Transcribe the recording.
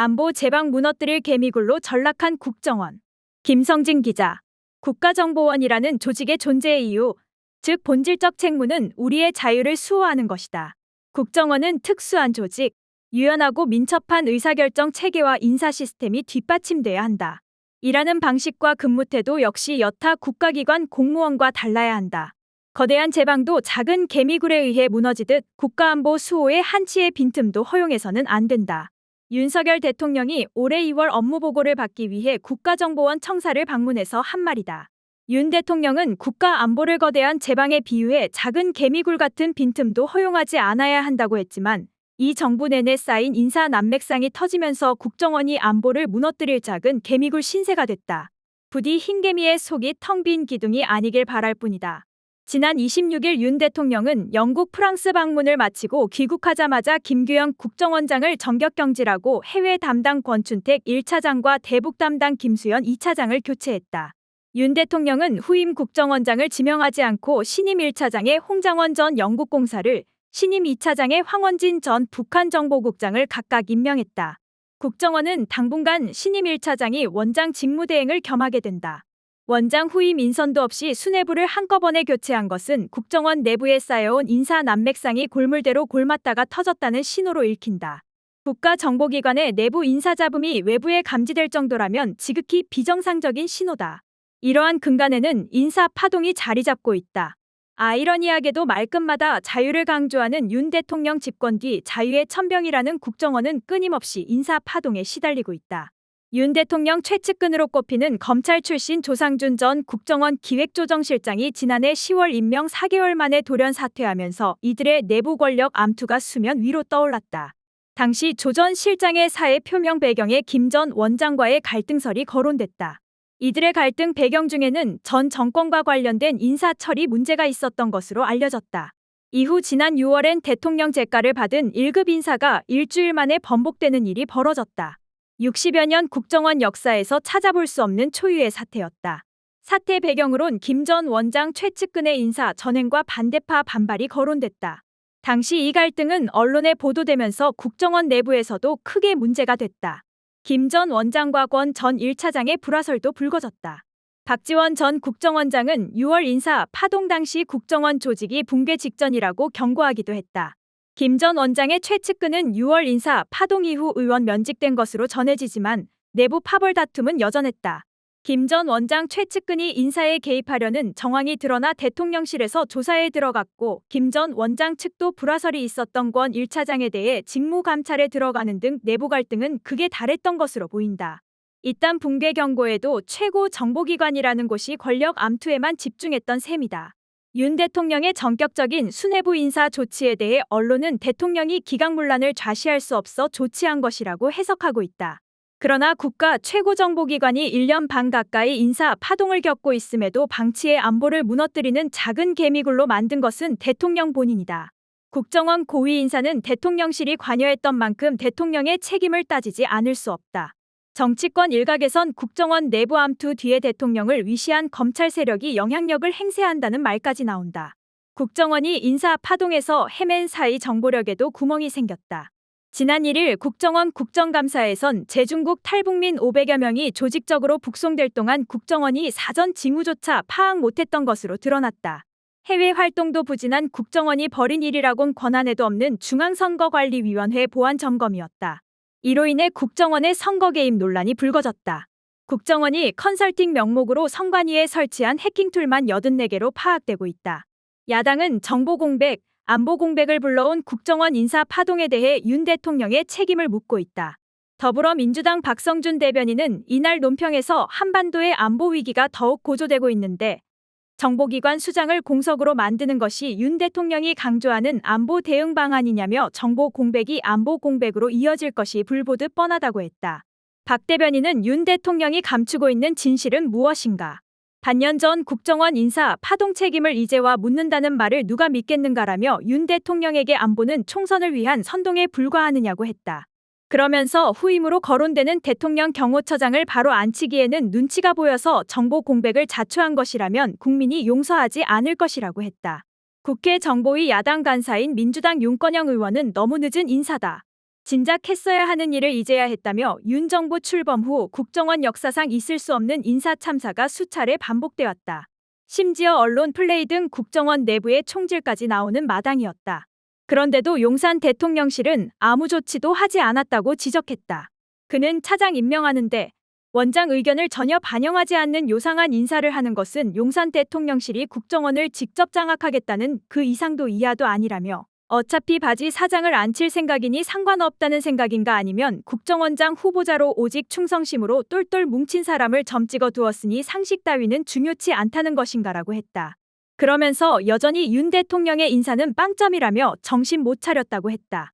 안보 제방 무너뜨릴 개미굴로 전락한 국정원. 김성진 기자. 국가정보원이라는 조직의 존재의 이유, 즉 본질적 책무는 우리의 자유를 수호하는 것이다. 국정원은 특수한 조직, 유연하고 민첩한 의사결정 체계와 인사 시스템이 뒷받침돼야 한다. 일하는 방식과 근무 태도 역시 여타 국가기관 공무원과 달라야 한다. 거대한 제방도 작은 개미굴에 의해 무너지듯 국가안보 수호의 한치의 빈틈도 허용해서는 안 된다. 윤석열 대통령이 올해 2월 업무보고를 받기 위해 국가정보원 청사를 방문해서 한 말이다. 윤 대통령은 국가안보를 거대한 제방에 비유해 작은 개미굴 같은 빈틈도 허용하지 않아야 한다고 했지만 이 정부 내내 쌓인 인사 난맥상이 터지면서 국정원이 안보를 무너뜨릴 작은 개미굴 신세가 됐다. 부디 흰개미의 속이 텅 빈 기둥이 아니길 바랄 뿐이다. 지난 26일 윤 대통령은 영국 프랑스 방문을 마치고 귀국하자마자 김규영 국정원장을 정격경질하고 해외 담당 권춘택 1차장과 대북 담당 김수현 2차장을 교체했다. 윤 대통령은 후임 국정원장을 지명하지 않고 신임 1차장에 홍장원 전 영국 공사를, 신임 2차장에 황원진 전 북한 정보국장을 각각 임명했다. 국정원은 당분간 신임 1차장이 원장 직무대행을 겸하게 된다. 원장 후임 인선도 없이 수뇌부를 한꺼번에 교체한 것은 국정원 내부에 쌓여온 인사 난맥상이 골물대로 골맞다가 터졌다는 신호로 읽힌다. 국가정보기관의 내부 인사잡음이 외부에 감지될 정도라면 지극히 비정상적인 신호다. 이러한 근간에는 인사 파동이 자리 잡고 있다. 아이러니하게도 말끝마다 자유를 강조하는 윤 대통령 집권 뒤 자유의 천병이라는 국정원은 끊임없이 인사 파동에 시달리고 있다. 윤 대통령 최측근으로 꼽히는 검찰 출신 조상준 전 국정원 기획조정실장이 지난해 10월 임명 4개월 만에 돌연 사퇴하면서 이들의 내부 권력 암투가 수면 위로 떠올랐다. 당시 조 전 실장의 사의 표명 배경에 김 전 원장과의 갈등설이 거론됐다. 이들의 갈등 배경 중에는 전 정권과 관련된 인사 처리 문제가 있었던 것으로 알려졌다. 이후 지난 6월엔 대통령 재가를 받은 1급 인사가 일주일 만에 번복되는 일이 벌어졌다. 60여 년 국정원 역사에서 찾아볼 수 없는 초유의 사태였다. 사태 배경으론 김 전 원장 최측근의 인사 전횡과 반대파 반발이 거론됐다. 당시 이 갈등은 언론에 보도되면서 국정원 내부에서도 크게 문제가 됐다. 김 전 원장과 권 전 1차장의 불화설도 불거졌다. 박지원 전 국정원장은 6월 인사 파동 당시 국정원 조직이 붕괴 직전이라고 경고하기도 했다. 김 전 원장의 최측근은 6월 인사 파동 이후 의원 면직된 것으로 전해지지만 내부 파벌 다툼은 여전했다. 김 전 원장 최측근이 인사에 개입하려는 정황이 드러나 대통령실에서 조사에 들어갔고 김 전 원장 측도 불화설이 있었던 권 1차장에 대해 직무감찰에 들어가는 등 내부 갈등은 극에 달했던 것으로 보인다. 이딴 붕괴 경고에도 최고 정보기관이라는 곳이 권력 암투에만 집중했던 셈이다. 윤 대통령의 전격적인 수뇌부 인사 조치에 대해 언론은 대통령이 기강문란을 좌시할 수 없어 조치한 것이라고 해석하고 있다. 그러나 국가 최고정보기관이 1년 반 가까이 인사 파동을 겪고 있음에도 방치해 안보를 무너뜨리는 작은 개미굴로 만든 것은 대통령 본인이다. 국정원 고위 인사는 대통령실이 관여했던 만큼 대통령의 책임을 따지지 않을 수 없다. 정치권 일각에선 국정원 내부 암투 뒤에 대통령을 위시한 검찰 세력이 영향력을 행사한다는 말까지 나온다. 국정원이 인사 파동에서 헤맨 사이 정보력에도 구멍이 생겼다. 지난 1일 국정원 국정감사에선 제중국 탈북민 500여 명이 조직적으로 북송될 동안 국정원이 사전 징후조차 파악 못했던 것으로 드러났다. 해외 활동도 부진한 국정원이 벌인 일이라곤 권한에도 없는 중앙선거관리위원회 보안 점검이었다. 이로 인해 국정원의 선거 개입 논란이 불거졌다. 국정원이 컨설팅 명목으로 선관위에 설치한 해킹 툴만 84개로 파악되고 있다. 야당은 정보 공백, 안보 공백을 불러온 국정원 인사 파동에 대해 윤 대통령의 책임을 묻고 있다. 더불어민주당 박성준 대변인은 이날 논평에서 한반도의 안보 위기가 더욱 고조되고 있는데 정보기관 수장을 공석으로 만드는 것이 윤 대통령이 강조하는 안보 대응 방안이냐며 정보 공백이 안보 공백으로 이어질 것이 불보듯 뻔하다고 했다. 박 대변인은 윤 대통령이 감추고 있는 진실은 무엇인가? 반년 전 국정원 인사 파동 책임을 이제와 묻는다는 말을 누가 믿겠는가라며 윤 대통령에게 안보는 총선을 위한 선동에 불과하느냐고 했다. 그러면서 후임으로 거론되는 대통령 경호처장을 바로 앉히기에는 눈치가 보여서 정보 공백을 자초한 것이라면 국민이 용서하지 않을 것이라고 했다. 국회 정보위 야당 간사인 민주당 윤건영 의원은 너무 늦은 인사다. 진작 했어야 하는 일을 이제야 했다며 윤 정부 출범 후 국정원 역사상 있을 수 없는 인사 참사가 수차례 반복되었다. 심지어 언론 플레이 등 국정원 내부의 총질까지 나오는 마당이었다. 그런데도 용산 대통령실은 아무 조치도 하지 않았다고 지적했다. 그는 차장 임명하는데 원장 의견을 전혀 반영하지 않는 요상한 인사를 하는 것은 용산 대통령실이 국정원을 직접 장악하겠다는 그 이상도 이하도 아니라며 어차피 바지 사장을 안 칠 생각이니 상관없다는 생각인가 아니면 국정원장 후보자로 오직 충성심으로 똘똘 뭉친 사람을 점 찍어 두었으니 상식 따위는 중요치 않다는 것인가라고 했다. 그러면서 여전히 윤 대통령의 인사는 빵점이라며 정신 못 차렸다고 했다.